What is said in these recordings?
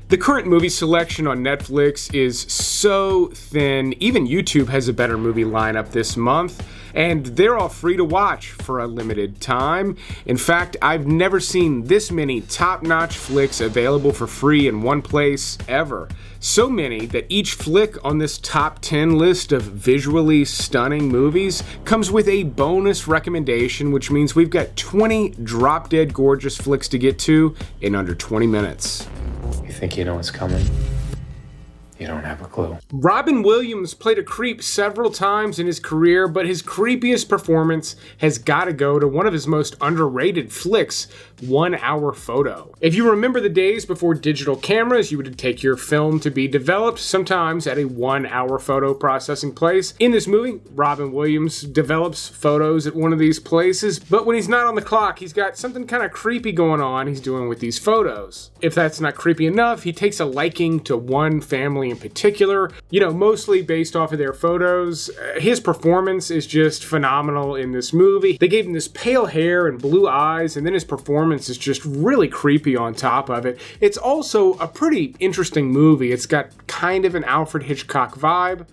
The current movie selection on Netflix is so thin, even YouTube has a better movie lineup this month, and they're all free to watch for a limited time. In fact, I've never seen this many top-notch flicks available for free in one place ever. So many that each flick on this top 10 list of visually stunning movies comes with a bonus recommendation, which means we've got 20 drop-dead gorgeous flicks to get to in under 20 minutes. You think you know what's coming? You don't have a clue. Robin Williams played a creep several times in his career, but his creepiest performance has got to go to one of his most underrated flicks, 1 Hour Photo. If you remember the days before digital cameras, you would take your film to be developed, sometimes at a 1 hour photo processing place. In this movie, Robin Williams develops photos at one of these places, but when he's not on the clock, he's got something kind of creepy going on he's doing with these photos. If that's not creepy enough, he takes a liking to one family in particular, mostly based off of their photos. His performance is just phenomenal in this movie. They gave him this pale hair and blue eyes, and then his performance is just really creepy on top of it. It's also a pretty interesting movie. It's got kind of an Alfred Hitchcock vibe.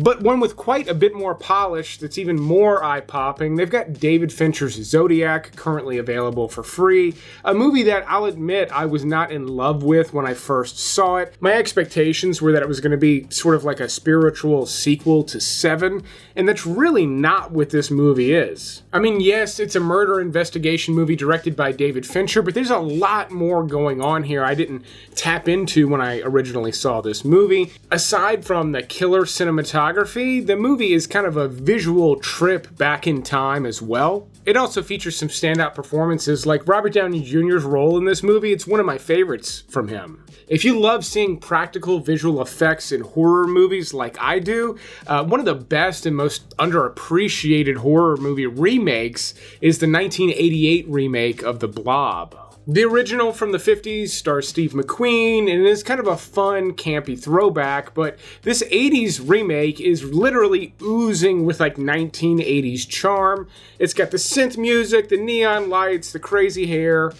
But one with quite a bit more polish that's even more eye-popping. They've got David Fincher's Zodiac, currently available for free. A movie that I'll admit I was not in love with when I first saw it. My expectations were that it was going to be sort of like a spiritual sequel to Seven, and that's really not what this movie is. I mean, yes, it's a murder investigation movie directed by David Fincher, but there's a lot more going on here I didn't tap into when I originally saw this movie. Aside from the killer cinematography, the movie is kind of a visual trip back in time as well. It also features some standout performances like Robert Downey Jr.'s role in this movie. It's one of my favorites from him. If you love seeing practical visual effects in horror movies like I do, one of the best and most underappreciated horror movie remakes is the 1988 remake of The Blob. The original from the 50s stars Steve McQueen and is kind of a fun, campy throwback, but this 80s remake is literally oozing with like 1980s charm. It's got the synth music, the neon lights, the crazy hair,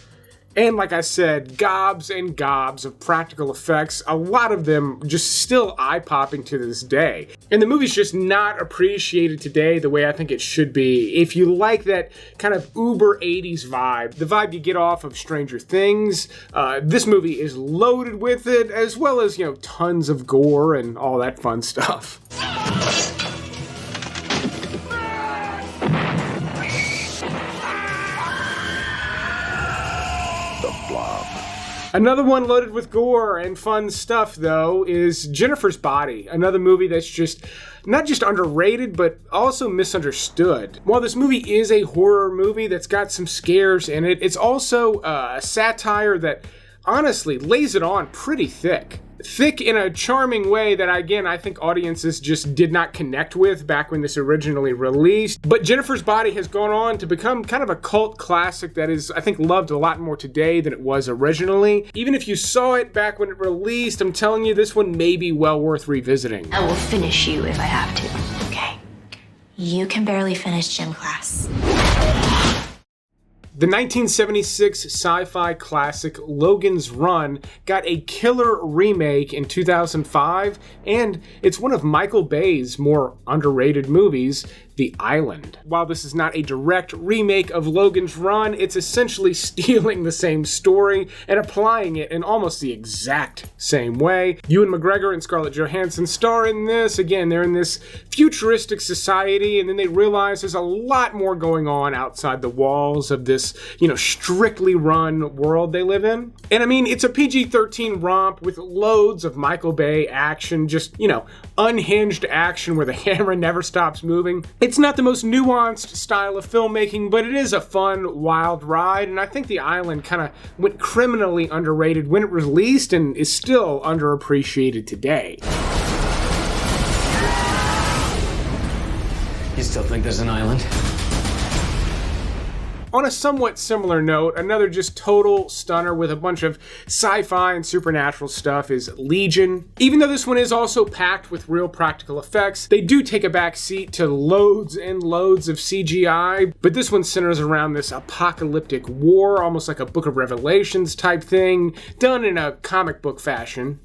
and like I said, gobs and gobs of practical effects, a lot of them just still eye-popping to this day. And the movie's just not appreciated today the way I think it should be. If you like that kind of uber 80s vibe, the vibe you get off of Stranger Things, this movie is loaded with it, as well as, tons of gore and all that fun stuff. Another one loaded with gore and fun stuff, though, is Jennifer's Body, another movie that's just not just underrated, but also misunderstood. While this movie is a horror movie that's got some scares in it, it's also a satire that honestly lays it on pretty thick. Thick in a charming way that, again, I think audiences just did not connect with back when this originally released. But Jennifer's Body has gone on to become kind of a cult classic that is, I think, loved a lot more today than it was originally. Even if you saw it back when it released, I'm telling you, this one may be well worth revisiting. I will finish you if I have to. Okay. You can barely finish gym class. The 1976 sci-fi classic Logan's Run got a killer remake in 2005, and it's one of Michael Bay's more underrated movies, The Island. While this is not a direct remake of Logan's Run, it's essentially stealing the same story and applying it in almost the exact same way. Ewan McGregor and Scarlett Johansson star in this. Again, they're in this futuristic society, and then they realize there's a lot more going on outside the walls of this, strictly run world they live in. And I mean, it's a PG-13 romp with loads of Michael Bay action, just, unhinged action where the camera never stops moving. It's not the most nuanced style of filmmaking, but it is a fun, wild ride, and I think The Island kind of went criminally underrated when it released and is still underappreciated today. You still think there's an island? On a somewhat similar note, another just total stunner with a bunch of sci-fi and supernatural stuff is Legion. Even though this one is also packed with real practical effects, they do take a back seat to loads and loads of CGI, but this one centers around this apocalyptic war, almost like a Book of Revelations type thing, done in a comic book fashion.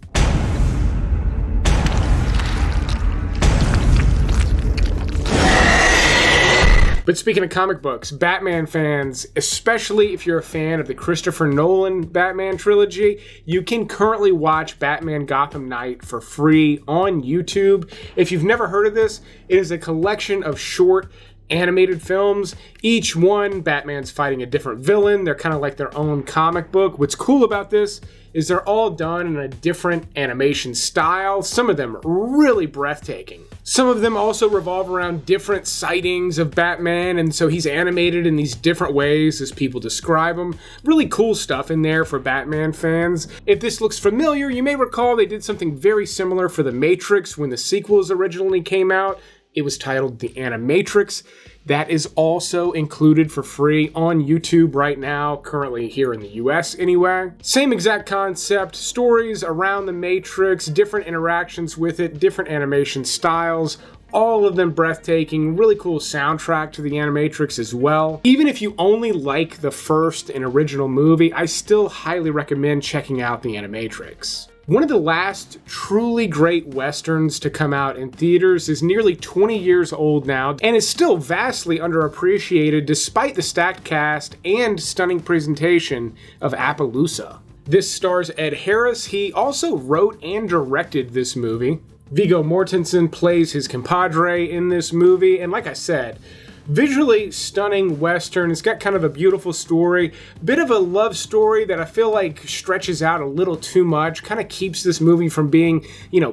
But speaking of comic books, Batman fans, especially if you're a fan of the Christopher Nolan Batman trilogy, you can currently watch Batman Gotham Knight for free on YouTube. If you've never heard of this, it is a collection of short animated films. Each one, Batman's fighting a different villain. They're kind of like their own comic book. What's cool about this is they're all done in a different animation style, some of them really breathtaking. Some of them also revolve around different sightings of Batman, and so he's animated in these different ways as people describe him. Really cool stuff in there for Batman fans. If this looks familiar, you may recall they did something very similar for The Matrix when the sequels originally came out. It was titled The Animatrix. That is also included for free on YouTube right now, currently here in the US anyway. Same exact concept, stories around the Matrix, different interactions with it, different animation styles, all of them breathtaking, really cool soundtrack to the Animatrix as well. Even if you only like the first and original movie, I still highly recommend checking out the Animatrix. One of the last truly great westerns to come out in theaters is nearly 20 years old now and is still vastly underappreciated despite the stacked cast and stunning presentation of Appaloosa. This stars Ed Harris. He also wrote and directed this movie. Viggo Mortensen plays his compadre in this movie, and like I said, visually stunning western. It's got kind of a beautiful story, bit of a love story that I feel like stretches out a little too much, kind of keeps this movie from being,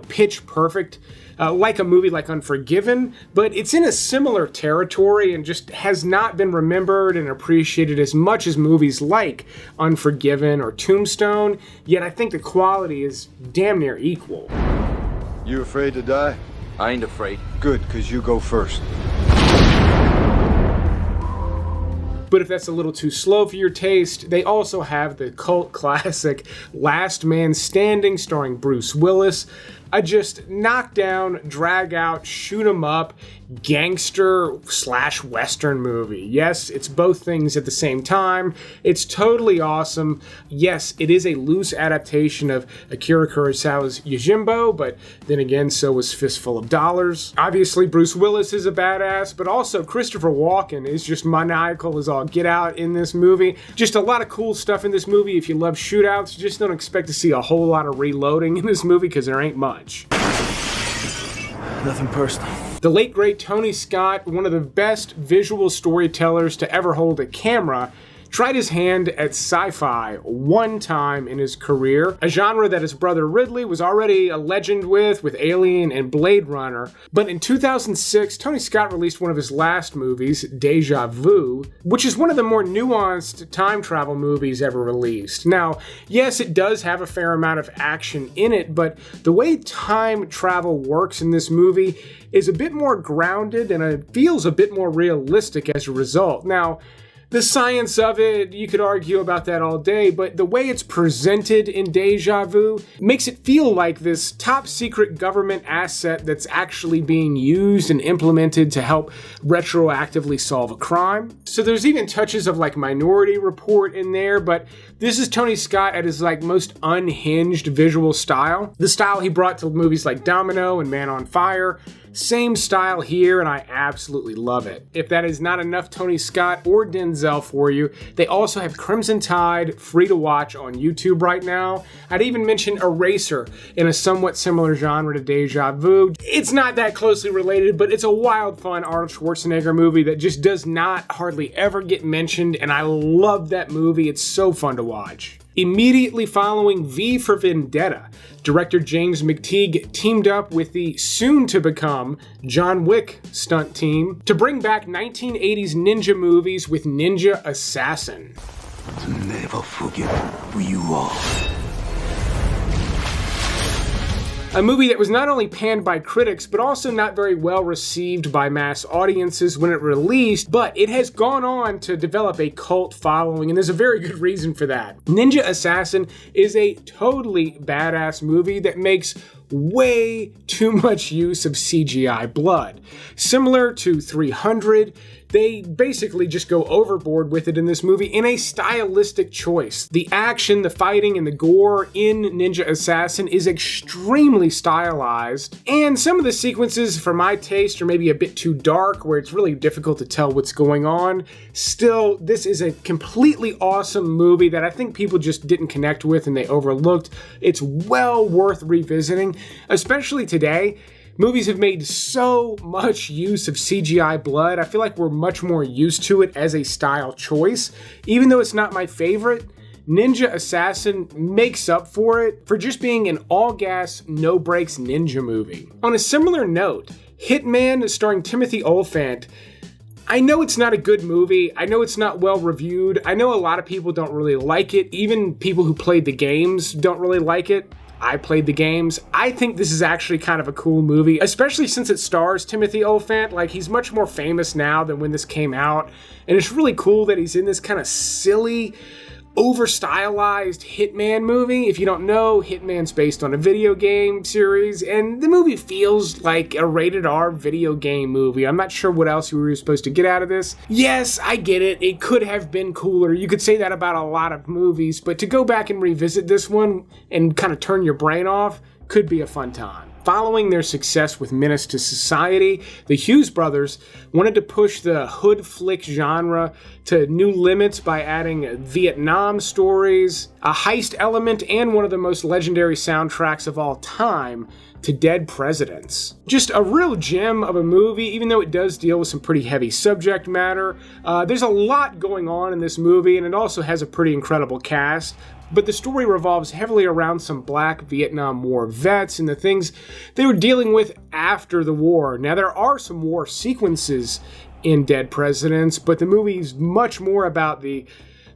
pitch perfect, like a movie like Unforgiven, but it's in a similar territory and just has not been remembered and appreciated as much as movies like Unforgiven or Tombstone, yet I think the quality is damn near equal. You afraid to die? I ain't afraid. Good, because you go first. But if that's a little too slow for your taste, they also have the cult classic Last Man Standing starring Bruce Willis. A just knock down, drag out, shoot 'em up, gangster/western movie. Yes, it's both things at the same time. It's totally awesome. Yes, it is a loose adaptation of Akira Kurosawa's Yojimbo, but then again, so was Fistful of Dollars. Obviously, Bruce Willis is a badass, but also Christopher Walken is just maniacal as all get out in this movie. Just a lot of cool stuff in this movie. If you love shootouts, just don't expect to see a whole lot of reloading in this movie because there ain't much. Nothing personal. The late great Tony Scott, one of the best visual storytellers to ever hold a camera, tried his hand at sci-fi one time in his career, a genre that his brother Ridley was already a legend with Alien and Blade Runner. But in 2006, Tony Scott released one of his last movies, Deja Vu, which is one of the more nuanced time travel movies ever released. Now, yes, it does have a fair amount of action in it, but the way time travel works in this movie is a bit more grounded and it feels a bit more realistic as a result. Now, the science of it, you could argue about that all day, but the way it's presented in Deja Vu makes it feel like this top secret government asset that's actually being used and implemented to help retroactively solve a crime. So there's even touches of like Minority Report in there, but this is Tony Scott at his most unhinged visual style. The style he brought to movies like Domino and Man on Fire. Same style here, and I absolutely love it. If that is not enough Tony Scott or Denzel for you, they also have Crimson Tide free to watch on YouTube right now. I'd even mention Eraser in a somewhat similar genre to Deja Vu. It's not that closely related, but it's a wild, fun Arnold Schwarzenegger movie that just does not hardly ever get mentioned, and I love that movie. It's so fun to watch. Immediately following V for Vendetta, director James McTeague teamed up with the soon-to-become John Wick stunt team to bring back 1980s ninja movies with Ninja Assassin. To never forget who you are. A movie that was not only panned by critics, but also not very well received by mass audiences when it released, but it has gone on to develop a cult following, and there's a very good reason for that. Ninja Assassin is a totally badass movie that makes way too much use of CGI blood. Similar to 300, they basically just go overboard with it in this movie in a stylistic choice. The action, the fighting, and the gore in Ninja Assassin is extremely stylized, and some of the sequences, for my taste, are maybe a bit too dark, where it's really difficult to tell what's going on. Still, this is a completely awesome movie that I think people just didn't connect with and they overlooked. It's well worth revisiting, especially today. Movies have made so much use of CGI blood. I feel like we're much more used to it as a style choice. Even though it's not my favorite, Ninja Assassin makes up for it for just being an all-gas, no-brakes ninja movie. On a similar note, Hitman, starring Timothy Olyphant, I know it's not a good movie. I know it's not well reviewed. I know a lot of people don't really like it. Even people who played the games don't really like it. I played the games. I think this is actually kind of a cool movie, especially since it stars Timothy Olyphant. Like, he's much more famous now than when this came out. And it's really cool that he's in this kind of silly, over-stylized Hitman movie. If you don't know, Hitman's based on a video game series, and the movie feels like a rated R video game movie. I'm not sure what else we were supposed to get out of this. Yes, I get it. It could have been cooler. You could say that about a lot of movies, but to go back and revisit this one and kind of turn your brain off could be a fun time. Following their success with Menace to Society, the Hughes brothers wanted to push the hood flick genre to new limits by adding Vietnam stories, a heist element, and one of the most legendary soundtracks of all time to Dead Presidents. Just a real gem of a movie, even though it does deal with some pretty heavy subject matter. There's a lot going on in this movie, and it also has a pretty incredible cast. But the story revolves heavily around some Black Vietnam War vets and the things they were dealing with after the war. Now, there are some war sequences in Dead Presidents, but the movie's much more about the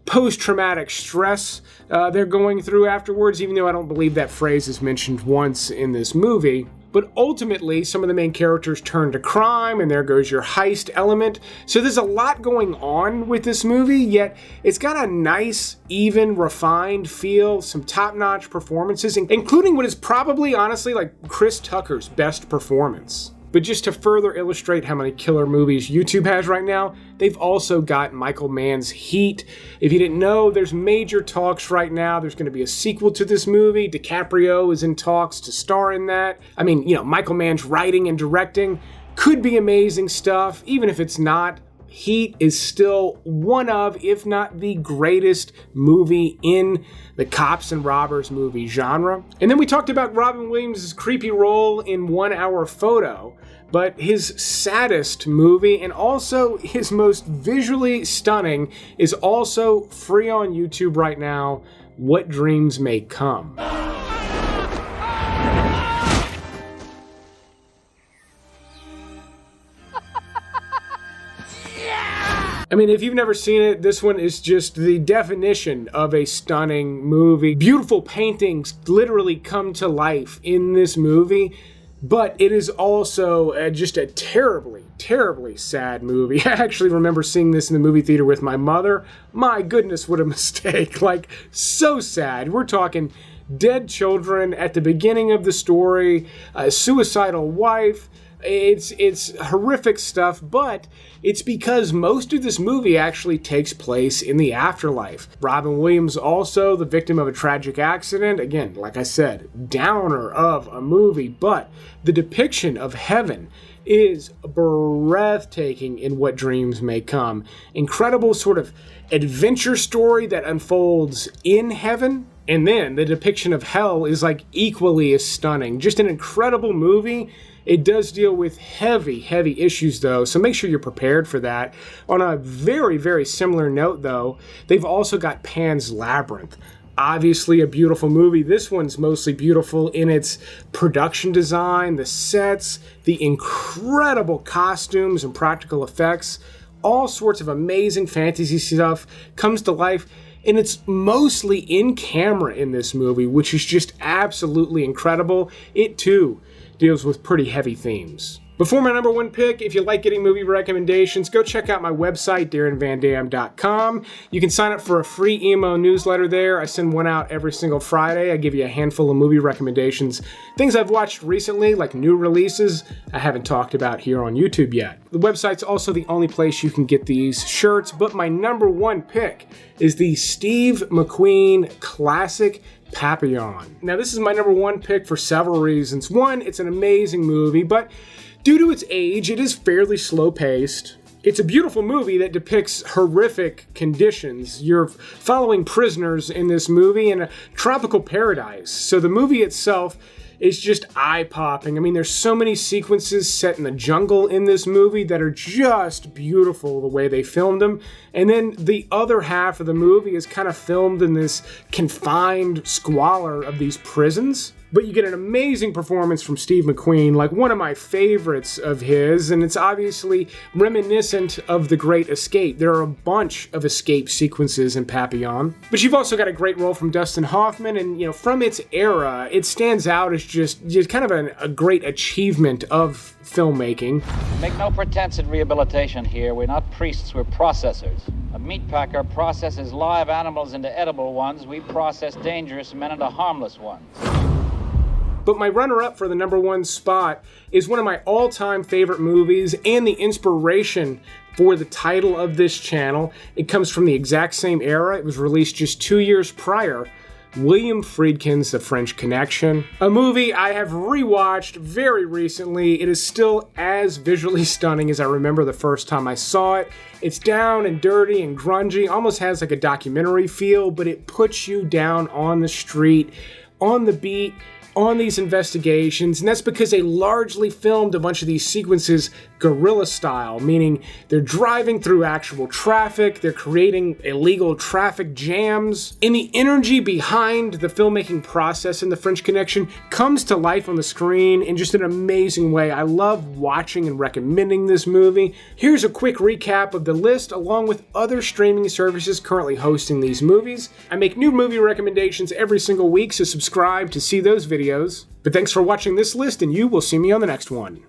post-traumatic stress they're going through afterwards, even though I don't believe that phrase is mentioned once in this movie. But ultimately, some of the main characters turn to crime, and there goes your heist element. So there's a lot going on with this movie, yet it's got a nice, even, refined feel, some top-notch performances, including what is probably, honestly, like Chris Tucker's best performance. But just to further illustrate how many killer movies YouTube has right now, they've also got Michael Mann's Heat. If you didn't know, there's major talks right now. There's going to be a sequel to this movie. DiCaprio is in talks to star in that. I mean, Michael Mann's writing and directing could be amazing stuff. Even if it's not, Heat is still one of, if not the greatest movie in the cops and robbers movie genre. And then we talked about Robin Williams' creepy role in 1 Hour Photo, but his saddest movie and also his most visually stunning is also free on YouTube right now, What Dreams May Come. I mean, if you've never seen it, this one is just the definition of a stunning movie. Beautiful paintings literally come to life in this movie, but it is also just a terribly, terribly sad movie. I actually remember seeing this in the movie theater with my mother. My goodness, what a mistake. Like, so sad. We're talking dead children at the beginning of the story, a suicidal wife. It's horrific stuff, but it's because most of this movie actually takes place in the afterlife. Robin Williams also the victim of a tragic accident. Again, like I said, downer of a movie, but the depiction of heaven is breathtaking in What Dreams May Come. Incredible sort of adventure story that unfolds in heaven. And then the depiction of hell is like equally as stunning. Just an incredible movie. It does deal with heavy, heavy issues though, so make sure you're prepared for that. On a very, very similar note though, they've also got Pan's Labyrinth. Obviously a beautiful movie. This one's mostly beautiful in its production design, the sets, the incredible costumes and practical effects. All sorts of amazing fantasy stuff comes to life and it's mostly in camera in this movie, which is just absolutely incredible. It too deals with pretty heavy themes. Before my number one pick, if you like getting movie recommendations, go check out my website, DarrenVanDam.com. You can sign up for a free email newsletter there. I send one out every single Friday. I give you a handful of movie recommendations, things I've watched recently, like new releases I haven't talked about here on YouTube yet. The website's also the only place you can get these shirts, but my number one pick is the Steve McQueen classic Papillon. Now, this is my number one pick for several reasons. One, it's an amazing movie, but due to its age, it is fairly slow-paced. It's a beautiful movie that depicts horrific conditions. You're following prisoners in this movie in a tropical paradise. So the movie itself is just eye-popping. I mean, there's so many sequences set in the jungle in this movie that are just beautiful the way they filmed them. And then the other half of the movie is kind of filmed in this confined squalor of these prisons. But you get an amazing performance from Steve McQueen, like one of my favorites of his, and it's obviously reminiscent of The Great Escape. There are a bunch of escape sequences in Papillon. But you've also got a great role from Dustin Hoffman, and from its era, it stands out as just kind of a great achievement of filmmaking. Make no pretense at rehabilitation here. We're not priests, we're processors. A meat packer processes live animals into edible ones. We process dangerous men into harmless ones. But my runner-up for the number one spot is one of my all-time favorite movies and the inspiration for the title of this channel. It comes from the exact same era. It was released just 2 years prior. William Friedkin's The French Connection, a movie I have rewatched very recently. It is still as visually stunning as I remember the first time I saw it. It's down and dirty and grungy, almost has like a documentary feel, but it puts you down on the street, on the beat, on these investigations, and that's because they largely filmed a bunch of these sequences guerrilla style, meaning they're driving through actual traffic, they're creating illegal traffic jams, and the energy behind the filmmaking process in The French Connection comes to life on the screen in just an amazing way. I love watching and recommending this movie. Here's a quick recap of the list along with other streaming services currently hosting these movies. I make new movie recommendations every single week, so subscribe to see those videos. But thanks for watching this list, and you will see me on the next one.